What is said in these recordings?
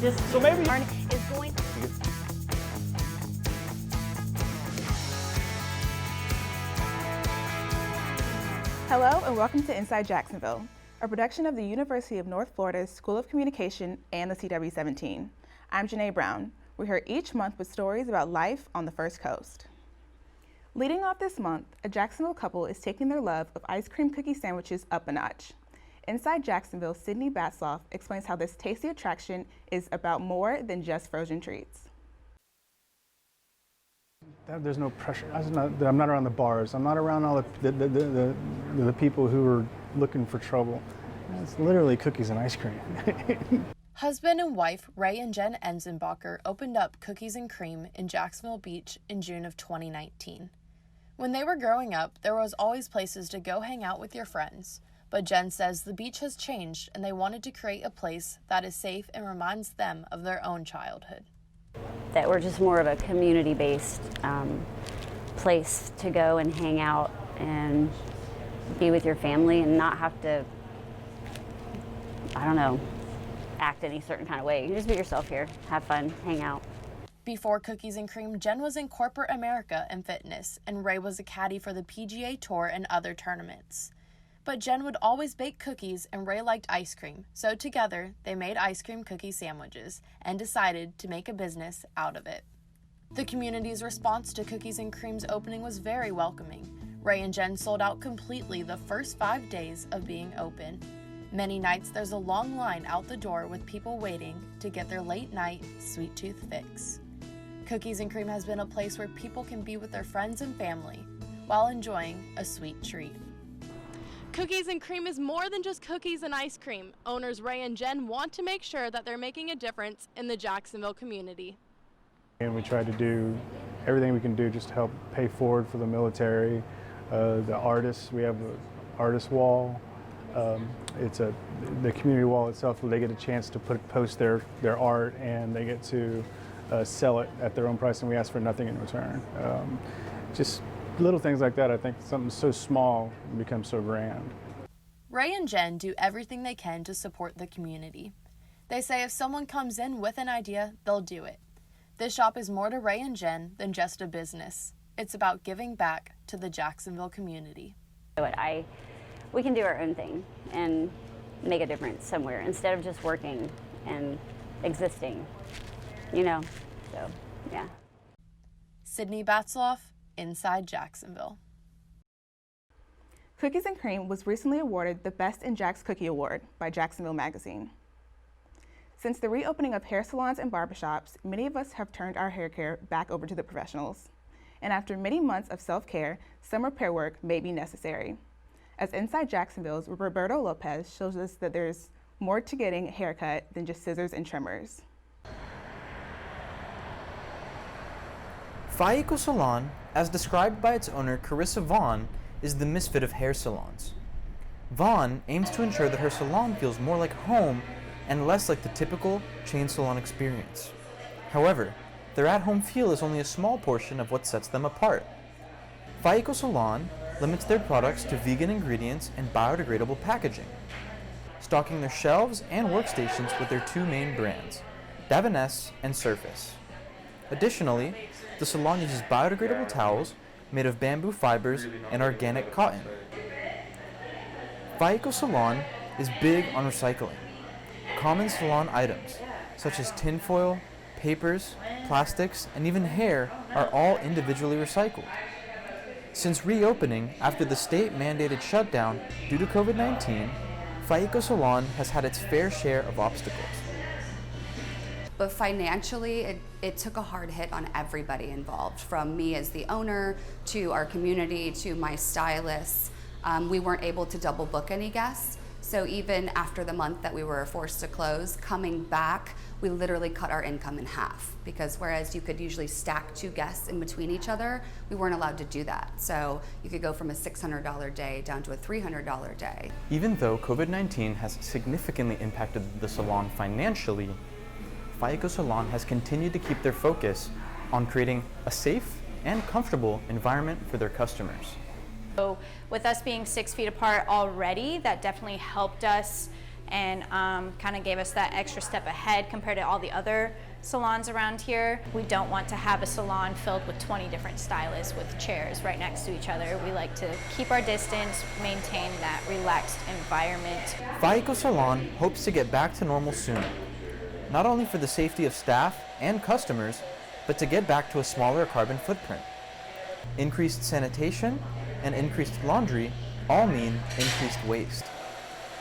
This So maybe is going. Hello and welcome to Inside Jacksonville, a production of the University of North Florida's School of Communication and the CW17. I'm Janae Brown. We're here each month with stories about life on the First Coast. Leading off this month, a Jacksonville couple is taking their love of ice cream cookie sandwiches up a notch. Inside Jacksonville, Sydney Batzloff explains how this tasty attraction is about more than just frozen treats. there's no pressure. I'm not around the bars. I'm not around all the people who are looking for trouble. It's literally cookies and ice cream. Husband and wife Ray and Jen Enzenbacher opened up Cookies and Cream in Jacksonville Beach in June of 2019. When they were growing up, there was always places to go hang out with your friends. But Jen says the beach has changed and they wanted to create a place that is safe and reminds them of their own childhood. That we're just more of a community-based place to go and hang out and be with your family and not have to, I don't know, act any certain kind of way. You just be yourself here, have fun, hang out. Before Cookies and Cream, Jen was in corporate America and fitness, and Ray was a caddy for the PGA Tour and other tournaments. But Jen would always bake cookies and Ray liked ice cream, so together they made ice cream cookie sandwiches and decided to make a business out of it. The community's response to Cookies and Cream's opening was very welcoming. Ray and Jen sold out completely the first 5 days of being open. Many nights there's a long line out the door with people waiting to get their late night sweet tooth fix. Cookies and Cream has been a place where people can be with their friends and family while enjoying a sweet treat. Cookies and Cream is more than just cookies and ice cream. Owners Ray and Jen want to make sure that they're making a difference in the Jacksonville community. And we try to do everything we can do just to help pay forward for the military, the artists. We have an artist wall. It's the community wall itself where they get a chance to post their art and they get to sell it at their own price, and we ask for nothing in return. Just little things like that. I think something so small becomes so grand. Ray and Jen do everything they can to support the community. They say if someone comes in with an idea, they'll do it. This shop is more to Ray and Jen than just a business. It's about giving back to the Jacksonville community. We can do our own thing and make a difference somewhere instead of just working and existing, you know, so yeah. Sydney Batzloff, Inside Jacksonville. Cookies and Cream was recently awarded the Best in Jax Cookie Award by Jacksonville Magazine. Since the reopening of hair salons and barbershops, many of us have turned our hair care back over to the professionals. And after many months of self-care, some repair work may be necessary. As Inside Jacksonville's Roberto Lopez shows us that there's more to getting a haircut than just scissors and trimmers. Fayeco Salon, as described by its owner Carissa Vaughn, is the misfit of hair salons. Vaughn aims to ensure that her salon feels more like home and less like the typical chain salon experience. However, their at-home feel is only a small portion of what sets them apart. Fayeco Salon limits their products to vegan ingredients and biodegradable packaging, stocking their shelves and workstations with their two main brands, Davines and Surface. Additionally, the salon uses biodegradable towels made of bamboo fibers and organic cotton. Fayeco Salon is big on recycling. Common salon items, such as tinfoil, papers, plastics, and even hair, are all individually recycled. Since reopening after the state-mandated shutdown due to COVID-19, Fayeco Salon has had its fair share of obstacles. But financially, it took a hard hit on everybody involved, from me as the owner, to our community, to my stylists. We weren't able to double book any guests. So even after the month that we were forced to close, coming back, we literally cut our income in half. Because whereas you could usually stack 2 guests in between each other, we weren't allowed to do that. So you could go from a $600 day down to a $300 day. Even though COVID-19 has significantly impacted the salon financially, Fayeco Salon has continued to keep their focus on creating a safe and comfortable environment for their customers. So with us being 6 feet apart already, that definitely helped us and kind of gave us that extra step ahead compared to all the other salons around here. We don't want to have a salon filled with 20 different stylists with chairs right next to each other. We like to keep our distance, maintain that relaxed environment. Faiko Salon hopes to get back to normal soon, not only for the safety of staff and customers, but to get back to a smaller carbon footprint. Increased sanitation and increased laundry all mean increased waste.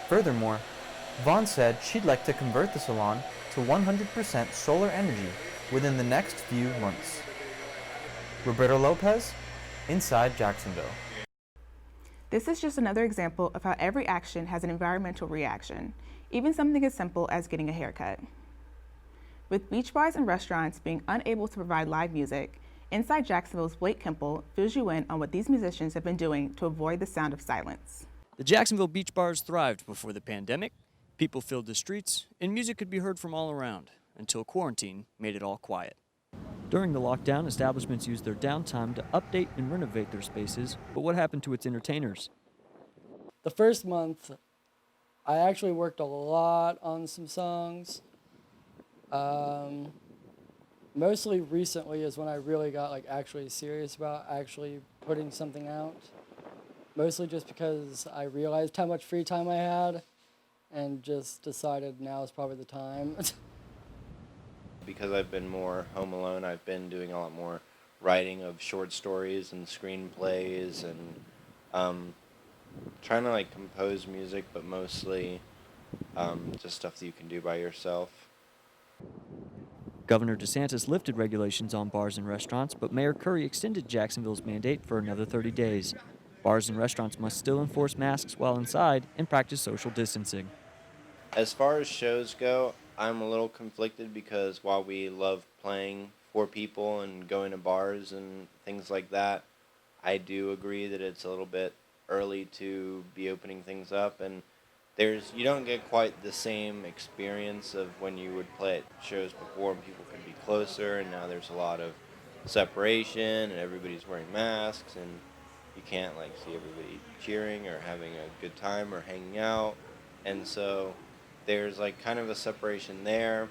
Furthermore, Vaughn said she'd like to convert the salon to 100% solar energy within the next few months. Roberto Lopez, Inside Jacksonville. This is just another example of how every action has an environmental reaction, even something as simple as getting a haircut. With beach bars and restaurants being unable to provide live music, Inside Jacksonville's Blake Kemple fills you in on what these musicians have been doing to avoid the sound of silence. The Jacksonville beach bars thrived before the pandemic. People filled the streets, and music could be heard from all around, until quarantine made it all quiet. During the lockdown, establishments used their downtime to update and renovate their spaces, but what happened to its entertainers? The first month, I actually worked a lot on some songs. Mostly recently is when I really got actually serious about actually putting something out. Mostly just because I realized how much free time I had and just decided now is probably the time. Because I've been more home alone, I've been doing a lot more writing of short stories and screenplays and trying to compose music, but mostly just stuff that you can do by yourself. Governor DeSantis lifted regulations on bars and restaurants, but Mayor Curry extended Jacksonville's mandate for another 30 days. Bars and restaurants must still enforce masks while inside and practice social distancing. As far as shows go, I'm a little conflicted because while we love playing for people and going to bars and things like that, I do agree that it's a little bit early to be opening things up, and you don't get quite the same experience of when you would play at shows before and people could be closer, and now there's a lot of separation and everybody's wearing masks and you can't see everybody cheering or having a good time or hanging out, and so there's kind of a separation there.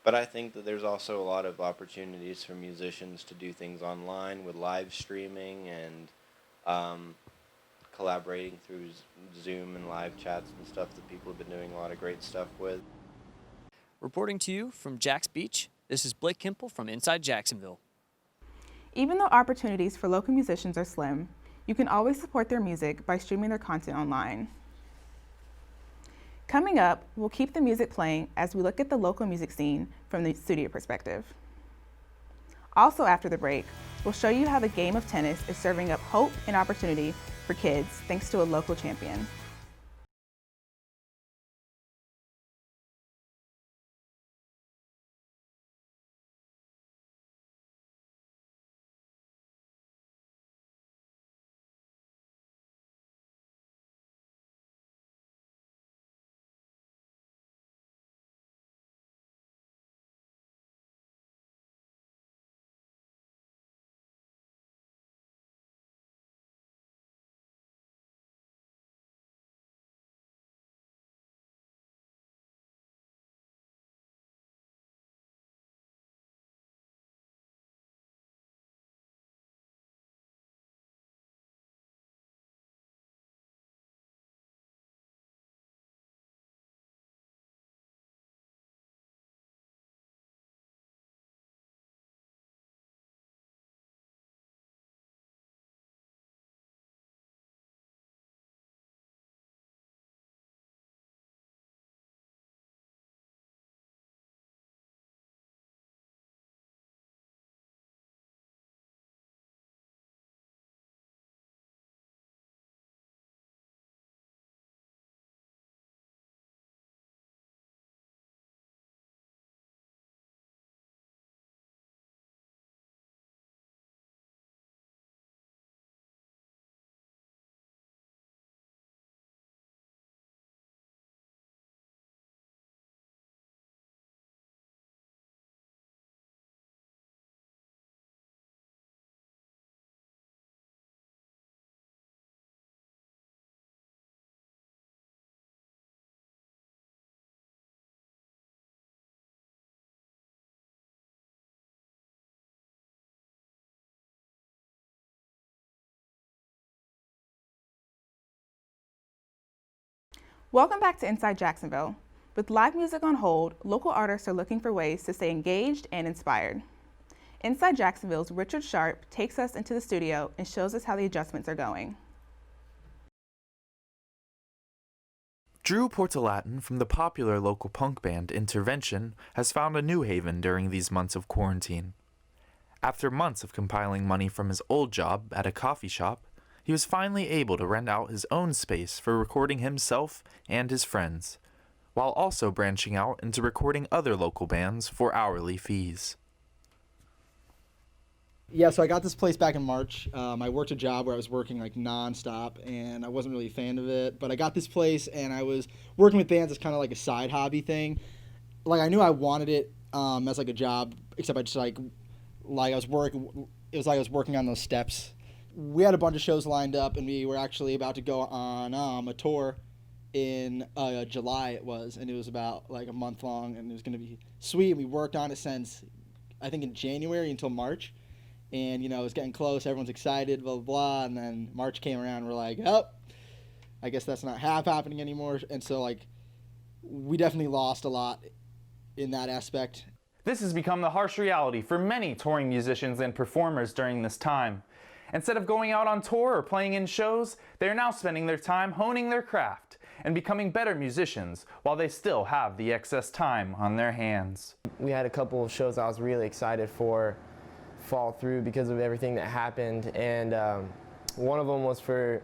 But I think that there's also a lot of opportunities for musicians to do things online with live streaming and collaborating through Zoom and live chats and stuff that people have been doing a lot of great stuff with. Reporting to you from Jack's Beach, this is Blake Kemple from Inside Jacksonville. Even though opportunities for local musicians are slim, you can always support their music by streaming their content online. Coming up, we'll keep the music playing as we look at the local music scene from the studio perspective. Also after the break, we'll show you how the game of tennis is serving up hope and opportunity for kids thanks to a local champion. Welcome back to Inside Jacksonville. With live music on hold, local artists are looking for ways to stay engaged and inspired. Inside Jacksonville's Richard Sharp takes us into the studio and shows us how the adjustments are going. Drew Portolatin from the popular local punk band Intervention has found a new haven during these months of quarantine. After months of compiling money from his old job at a coffee shop, he was finally able to rent out his own space for recording himself and his friends, while also branching out into recording other local bands for hourly fees. Yeah, so I got this place back in March. I worked a job where I was working like nonstop, and I wasn't really a fan of it. But I got this place, and I was working with bands as kind of like a side hobby thing. Like I knew I wanted it as like a job, except I just like I was working. It was like I was working on those steps. We had a bunch of shows lined up, and we were actually about to go on a tour in July. It was, and it was about like a month long, and it was going to be sweet. And we worked on it since I think in January until March. And, you know, it was getting close. Everyone's excited, blah, blah, blah. And then March came around. And we're like, oh, I guess that's not happening anymore. And so, like, we definitely lost a lot in that aspect. This has become the harsh reality for many touring musicians and performers during this time. Instead of going out on tour or playing in shows, they are now spending their time honing their craft and becoming better musicians while they still have the excess time on their hands. We had a couple of shows I was really excited for fall through because of everything that happened, and one of them was for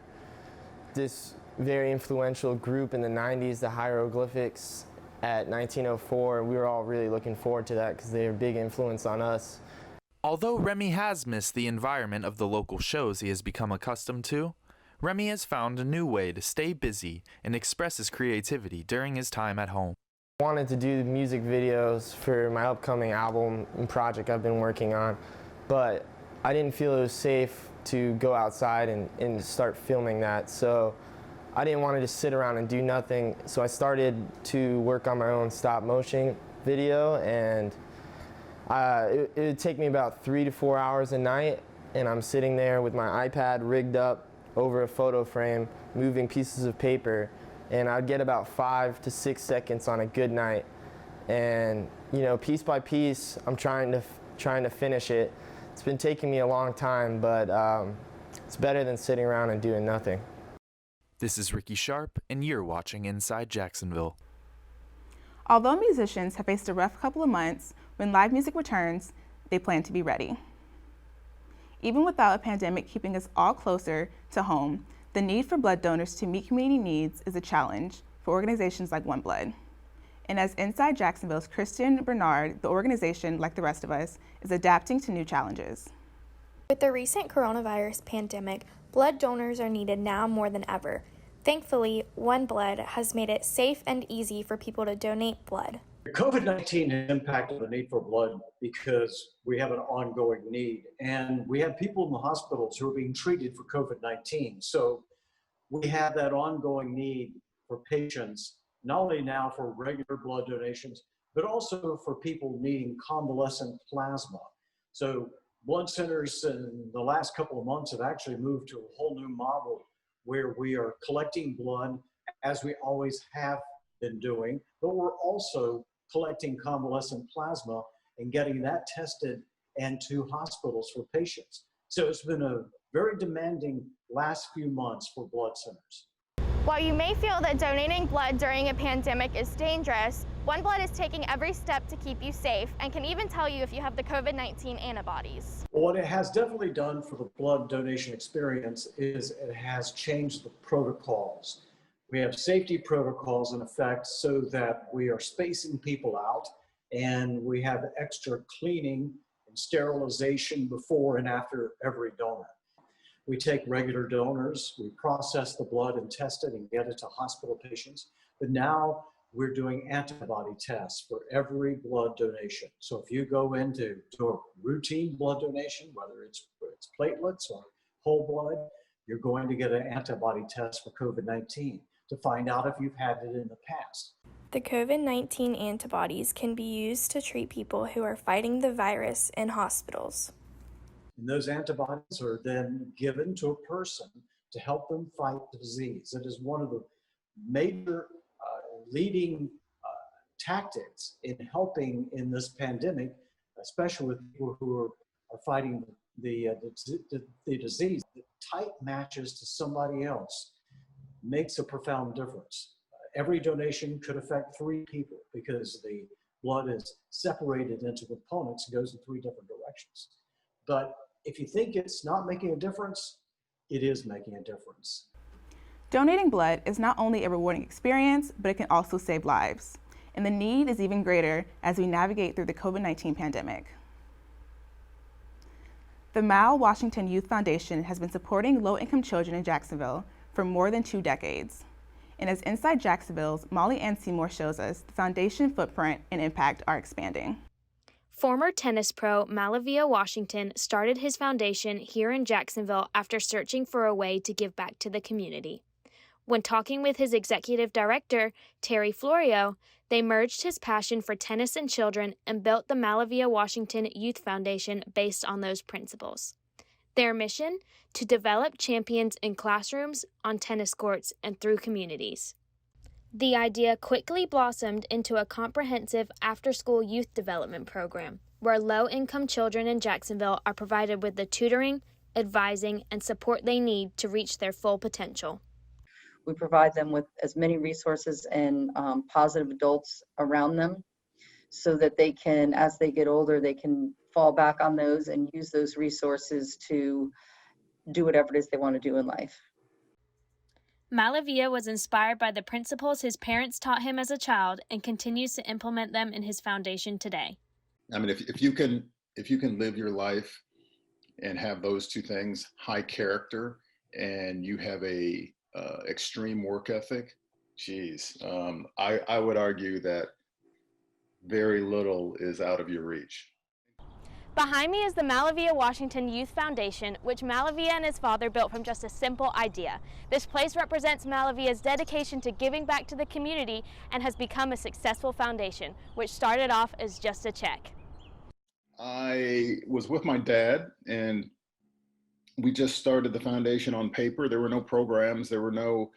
this very influential group in the 90s, the Hieroglyphics at 1904. We were all really looking forward to that because they were a big influence on us. Although Remy has missed the environment of the local shows he has become accustomed to, Remy has found a new way to stay busy and express his creativity during his time at home. I wanted to do music videos for my upcoming album and project I've been working on, but I didn't feel it was safe to go outside and start filming that. So I didn't want to just sit around and do nothing. So I started to work on my own stop motion video, and it would take me about 3 to 4 hours a night. And I'm sitting there with my iPad rigged up over a photo frame, moving pieces of paper. And I'd get about 5 to 6 seconds on a good night. And, you know, piece by piece, I'm trying to finish it. It's been taking me a long time, but it's better than sitting around and doing nothing. This is Ricky Sharp, and you're watching Inside Jacksonville. Although musicians have faced a rough couple of months, when live music returns, they plan to be ready. Even without a pandemic keeping us all closer to home, the need for blood donors to meet community needs is a challenge for organizations like One Blood. And as Inside Jacksonville's Christian Bernard, the organization, like the rest of us, is adapting to new challenges. With the recent coronavirus pandemic, blood donors are needed now more than ever. Thankfully, One Blood has made it safe and easy for people to donate blood. COVID-19 has impacted the need for blood because we have an ongoing need, and we have people in the hospitals who are being treated for COVID-19. So we have that ongoing need for patients, not only now for regular blood donations, but also for people needing convalescent plasma. So blood centers in the last couple of months have actually moved to a whole new model where we are collecting blood as we always have been doing, but we're also collecting convalescent plasma and getting that tested and to hospitals for patients. So it's been a very demanding last few months for blood centers. While you may feel that donating blood during a pandemic is dangerous, One Blood is taking every step to keep you safe and can even tell you if you have the COVID-19 antibodies. What it has definitely done for the blood donation experience is it has changed the protocols. We have safety protocols in effect so that we are spacing people out, and we have extra cleaning and sterilization before and after every donor. We take regular donors, we process the blood and test it and get it to hospital patients. But now we're doing antibody tests for every blood donation. So if you go into a routine blood donation, whether it's platelets or whole blood, you're going to get an antibody test for COVID-19 to find out if you've had it in the past. The COVID-19 antibodies can be used to treat people who are fighting the virus in hospitals. And those antibodies are then given to a person to help them fight the disease. It is one of the major leading tactics in helping in this pandemic, especially with people who are fighting the disease. The tight matches to somebody else makes a profound difference. Every donation could affect 3 people because the blood is separated into components and goes in 3 different directions. But if you think it's not making a difference, it is making a difference. Donating blood is not only a rewarding experience, but it can also save lives. And the need is even greater as we navigate through the COVID-19 pandemic. The Mal Washington Youth Foundation has been supporting low-income children in Jacksonville for more than 2 decades. And as Inside Jacksonville's Molly Ann Seymour shows us, the foundation footprint and impact are expanding. Former tennis pro Malavia Washington started his foundation here in Jacksonville after searching for a way to give back to the community. When talking with his executive director, Terry Florio, they merged his passion for tennis and children and built the Malavia Washington Youth Foundation based on those principles. Their mission? To develop champions in classrooms, on tennis courts, and through communities. The idea quickly blossomed into a comprehensive after-school youth development program, where low-income children in Jacksonville are provided with the tutoring, advising, and support they need to reach their full potential. We provide them with as many resources and positive adults around them so that they can, as they get older, they can fall back on those and use those resources to do whatever it is they want to do in life. Malavia was inspired by the principles his parents taught him as a child and continues to implement them in his foundation today. I mean, if you can live your life and have those 2 things, high character, and you have a extreme work ethic, geez, I would argue that very little is out of your reach. Behind me is the Malavia Washington Youth Foundation, which Malavia and his father built from just a simple idea. This place represents Malavia's dedication to giving back to the community and has become a successful foundation, which started off as just a check. I was with my dad, and we just started the foundation on paper. There were no programs. There wasn't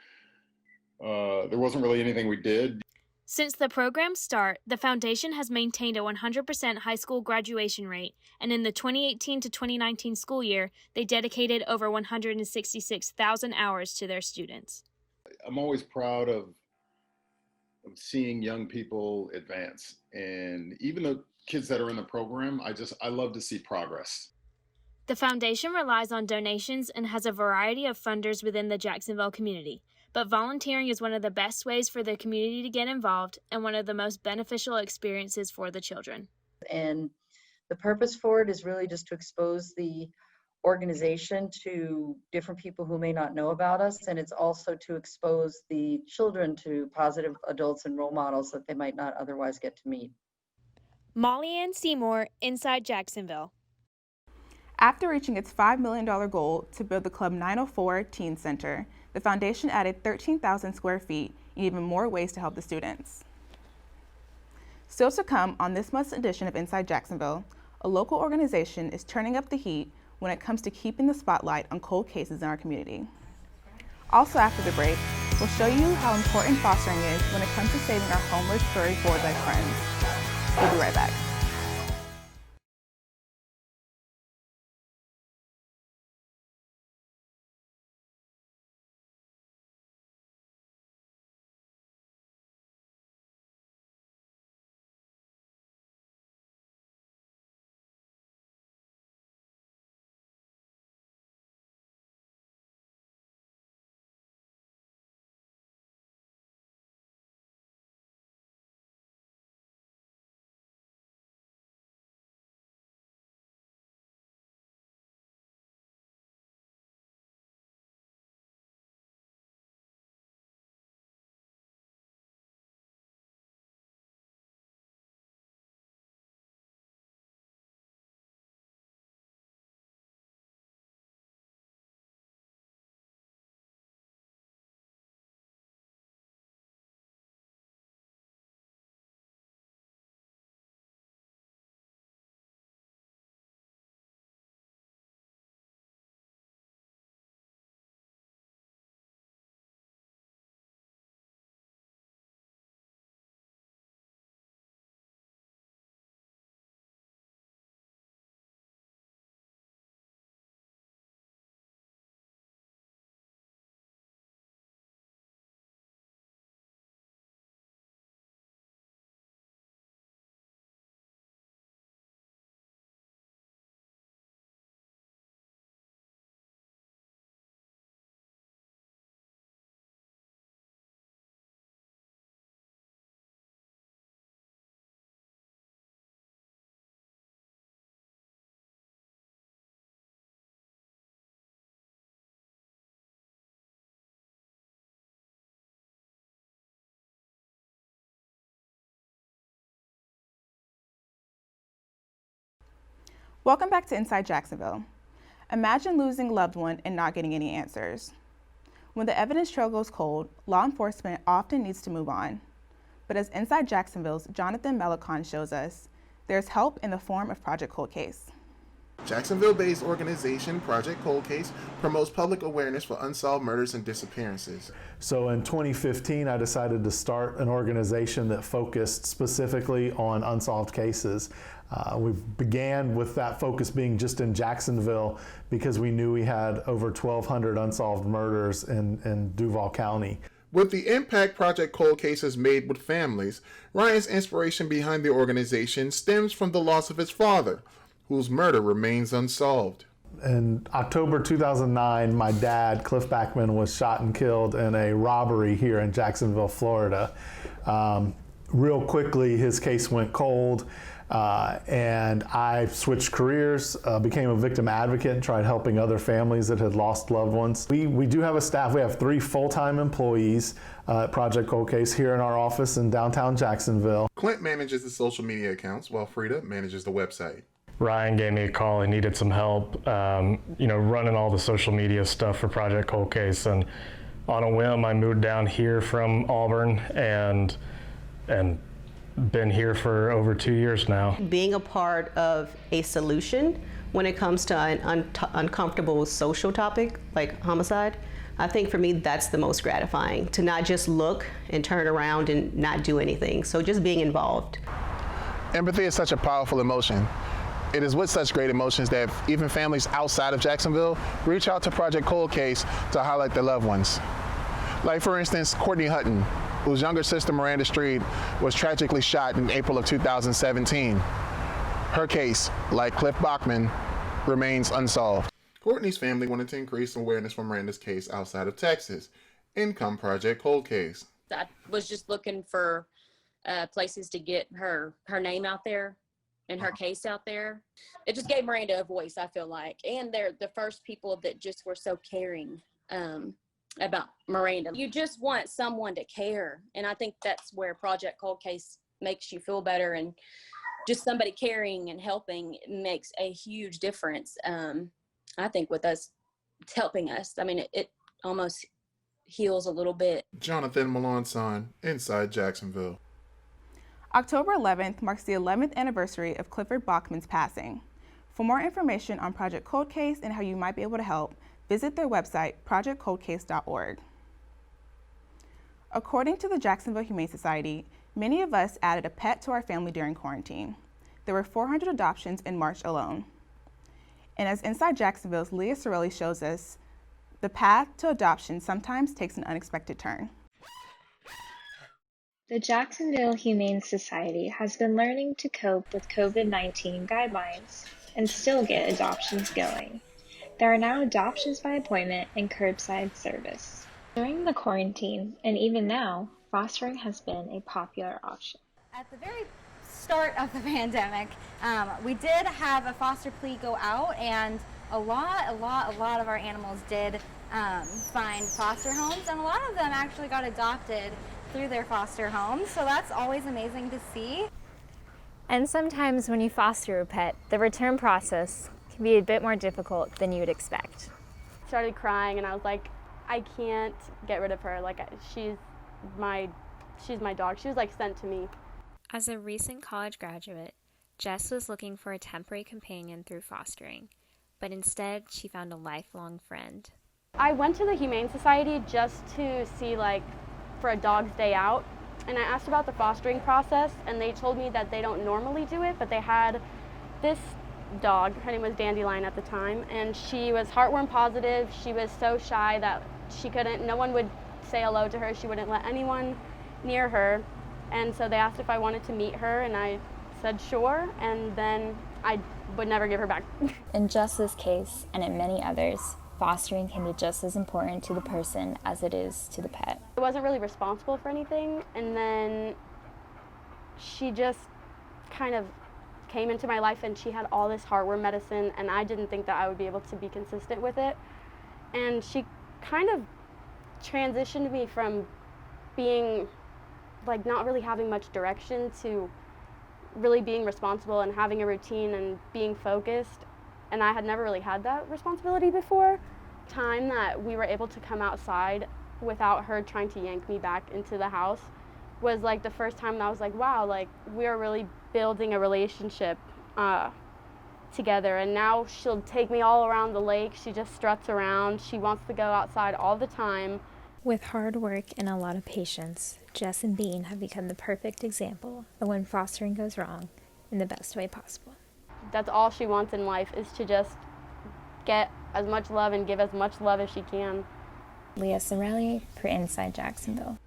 really anything we did. Since the program's start, the foundation has maintained a 100% high school graduation rate, and in the 2018 to 2019 school year, they dedicated over 166,000 hours to their students. I'm always proud of seeing young people advance, and even the kids that are in the program, I love to see progress. The foundation relies on donations and has a variety of funders within the Jacksonville community. But volunteering is one of the best ways for the community to get involved and one of the most beneficial experiences for the children. And the purpose for it is really just to expose the organization to different people who may not know about us, and it's also to expose the children to positive adults and role models that they might not otherwise get to meet. Molly Ann Seymour, Inside Jacksonville. After reaching its $5 million goal to build the Club 904 Teen Center, the foundation added 13,000 square feet and even more ways to help the students. Still to come on this month's edition of Inside Jacksonville, a local organization is turning up the heat when it comes to keeping the spotlight on cold cases in our community. Also after the break, we'll show you how important fostering is when it comes to saving our homeless furry board-like friends. We'll be right back. Welcome back to Inside Jacksonville. Imagine losing a loved one and not getting any answers. When the evidence trail goes cold, law enforcement often needs to move on. But as Inside Jacksonville's Jonathan Melicon shows us, there's help in the form of Project Cold Case. Jacksonville-based organization Project Cold Case promotes public awareness for unsolved murders and disappearances. So in 2015, I decided to start an organization that focused specifically on unsolved cases. We began with that focus being just in Jacksonville because we knew we had over 1,200 unsolved murders in Duval County. With the impact Project Cold Case has made with families, Ryan's inspiration behind the organization stems from the loss of his father, whose murder remains unsolved. In October 2009, my dad, Cliff Backman, was shot and killed in a robbery here in Jacksonville, Florida. Real quickly, his case went cold, and I switched careers, became a victim advocate, and tried helping other families that had lost loved ones. We do have a staff. We have 3 full-time employees at Project Cold Case here in our office in downtown Jacksonville. Clint manages the social media accounts, while Frida manages the website. Ryan gave me a call. He needed some help, running all the social media stuff for Project Cold Case. And on a whim, I moved down here from Auburn and been here for over 2 years now. Being a part of a solution when it comes to an uncomfortable social topic like homicide, I think for me that's the most gratifying, to not just look and turn around and not do anything. So just being involved. Empathy is such a powerful emotion. It is with such great emotions that even families outside of Jacksonville reach out to Project Cold Case to highlight their loved ones. Like, for instance, Courtney Hutton, whose younger sister Miranda Street was tragically shot in April of 2017. Her case, like Cliff Bachman, remains unsolved. Courtney's family wanted to increase awareness for Miranda's case outside of Texas. In come Project Cold Case. I was just looking for places to get her name out there and her case out there. It just gave Miranda a voice, I feel like. And they're the first people that just were so caring about Miranda. You just want someone to care. And I think that's where Project Cold Case makes you feel better. And just somebody caring and helping makes a huge difference. I think with us, it's helping us. I mean, it almost heals a little bit. Jonathan Melanson, Inside Jacksonville. October 11th marks the 11th anniversary of Clifford Bachman's passing. For more information on Project Cold Case and how you might be able to help, visit their website, projectcoldcase.org. According to the Jacksonville Humane Society, many of us added a pet to our family during quarantine. There were 400 adoptions in March alone. And as Inside Jacksonville's Leah Sorelli shows us, the path to adoption sometimes takes an unexpected turn. The Jacksonville Humane Society has been learning to cope with COVID-19 guidelines and still get adoptions going. There are now adoptions by appointment and curbside service. During the quarantine, and even now, fostering has been a popular option. At the very start of the pandemic, we did have a foster plea go out, and a lot of our animals did find foster homes, and a lot of them actually got adopted through their foster homes, so that's always amazing to see. And sometimes when you foster a pet, the return process can be a bit more difficult than you would expect. Started crying and I was like, I can't get rid of her. Like, she's my dog. She was like sent to me. As a recent college graduate, Jess was looking for a temporary companion through fostering, but instead she found a lifelong friend. I went to the Humane Society just to see, like, for a dog's day out, and I asked about the fostering process, and they told me that they don't normally do it, but they had this dog. Her name was Dandelion at the time, and she was heartworm positive. She was so shy that no one would say hello to her. She wouldn't let anyone near her, and so they asked if I wanted to meet her, and I said sure, and then I would never give her back. In Jess's case, and in many others, fostering can be just as important to the person as it is to the pet. I wasn't really responsible for anything, and then she just kind of came into my life, and she had all this heartworm medicine, and I didn't think that I would be able to be consistent with it. And she kind of transitioned me from being like not really having much direction to really being responsible and having a routine and being focused, and I had never really had that responsibility before. Time that we were able to come outside without her trying to yank me back into the house was like the first time that I was like, wow, like we are really building a relationship together. And now she'll take me all around the lake. She just struts around. She wants to go outside all the time. With hard work and a lot of patience, Jess and Bean have become the perfect example of when fostering goes wrong in the best way possible. That's all she wants in life, is to just get as much love and give as much love as she can. Leah Sorelli for Inside Jacksonville.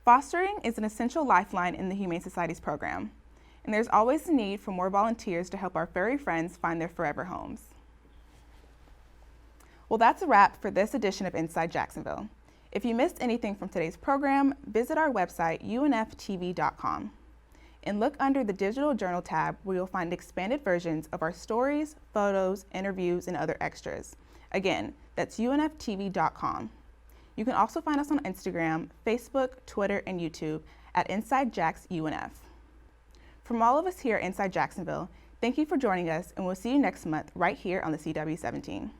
Fostering is an essential lifeline in the Humane Society's program, and there's always a need for more volunteers to help our furry friends find their forever homes. Well, that's a wrap for this edition of Inside Jacksonville. If you missed anything from today's program, visit our website, unftv.com, and look under the Digital Journal tab where you'll find expanded versions of our stories, photos, interviews, and other extras. Again, that's unftv.com. You can also find us on Instagram, Facebook, Twitter, and YouTube at InsideJacksUNF. From all of us here at Inside Jacksonville, thank you for joining us, and we'll see you next month right here on the CW17.